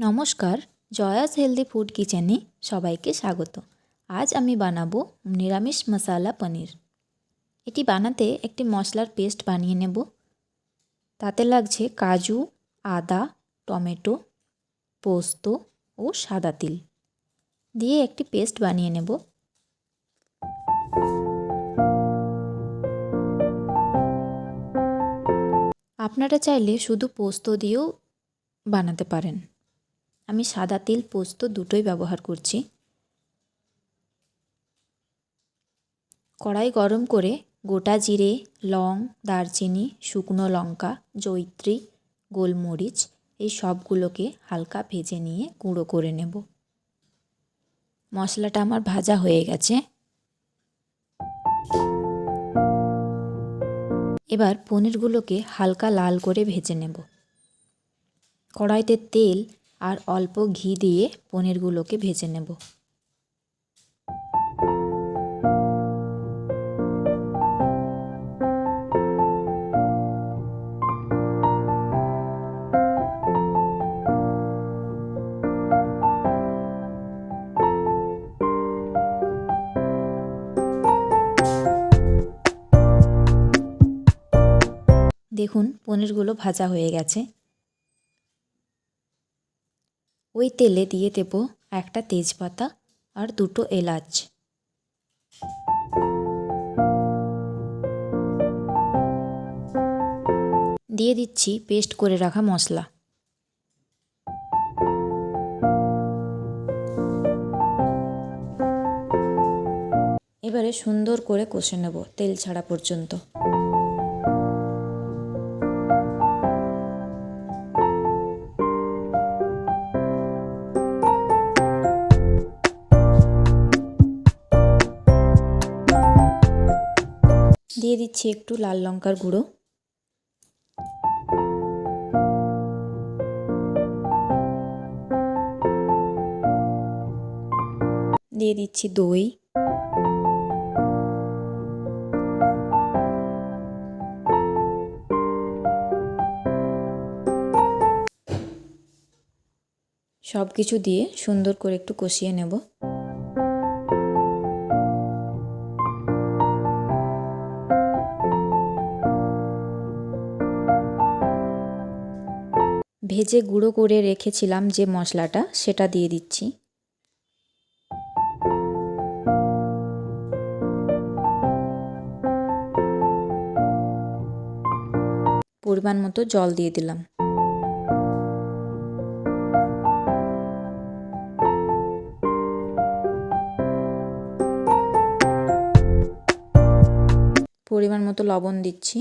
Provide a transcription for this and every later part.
নমস্কার, জয়াস healthy food কিচেনে সবাইকে স্বাগত। আজ আমি বানাবো নিরামিষ মশালা পনির। এটি বানাতে একটি মশলার পেস্ট বানিয়ে নেব। তাতে লাগছে কাজু, আদা, টমেটো, পোস্ত ও সাদা তিল দিয়ে একটি পেস্ট বানিয়ে নেব। আপনারা চাইলে শুধু পোস্ত দিয়েও বানাতে পারেন। আমি সাদা তিল পোস্ত দুটোই ব্যবহার করছি। কড়াই গরম করে গোটা জিরে, লং, দারচিনি, শুকনো লঙ্কা, জয়িত্রী, গোলমরিচ এই সবগুলোকে হালকা ভেজে নিয়ে গুঁড়ো করে নেব। মশলাটা আমার ভাজা হয়ে গেছে। এবার পনিরগুলোকে হালকা লাল করে ভেজে নেব। কড়াইতে তেল আর অল্প ঘি দিয়ে পনিরগুলোকে ভেজে নেব। দেখুন পনিরগুলো ভাজা হয়ে গেছে। ওই তেলে দিয়ে দেব একটা তেজপাতা আর দুটো এলাচ। দিয়ে দিচ্ছি পেস্ট করে রাখা মশলা। এবারে সুন্দর করে কষে নেব তেল ছাড়া পর্যন্ত। দিয়ে দিচ্ছি একটু লাল লঙ্কার গুঁড়ো। দিয়ে দিচ্ছি দই। সব কিছু দিয়ে সুন্দর করে একটু কষিয়ে নেব। ভেজে গুঁড়ো করে রেখেছিলাম যে মশলাটা, সেটা দিয়ে দিচ্ছি। পরিমাণ মতো জল দিয়ে দিলাম। পরিমাণ মতো লবণ দিচ্ছি।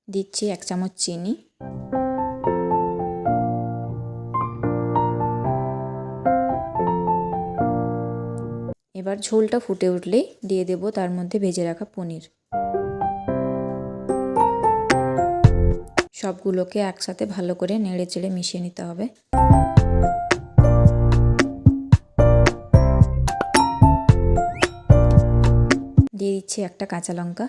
দিচ্ছি 1 চামচ চিনি। এবার ঝোলটা ফুটে উঠলেই দিয়ে দেব তার মধ্যে ভেজে রাখা পনির। সবগুলোকে একসাথে ভালো করে নেড়ে চেড়ে মিশিয়ে নিতে হবে। দিয়ে দিচ্ছি একটা কাঁচা লঙ্কা।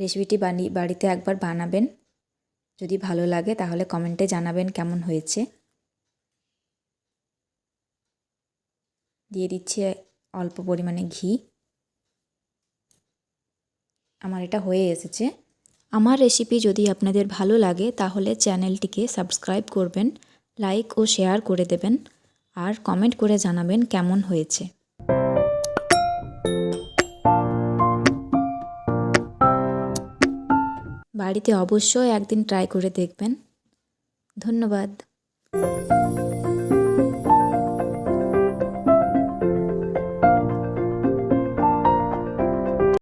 রেসিপিটি বাড়িতে একবার বানাবেন। যদি ভালো লাগে তাহলে কমেন্টে জানাবেন কেমন হয়েছে। দিয়ে দিচ্ছি অল্প পরিমাণে ঘি। আমার এটা হয়ে এসেছে। আমার রেসিপি যদি আপনাদের ভালো লাগে তাহলে চ্যানেলটিকে সাবস্ক্রাইব করবেন, লাইক ও শেয়ার করে দেবেন আর কমেন্ট করে জানাবেন কেমন হয়েছে। বাড়িতে অবশ্যই একদিন ট্রাই করে দেখবেন। ধন্যবাদ।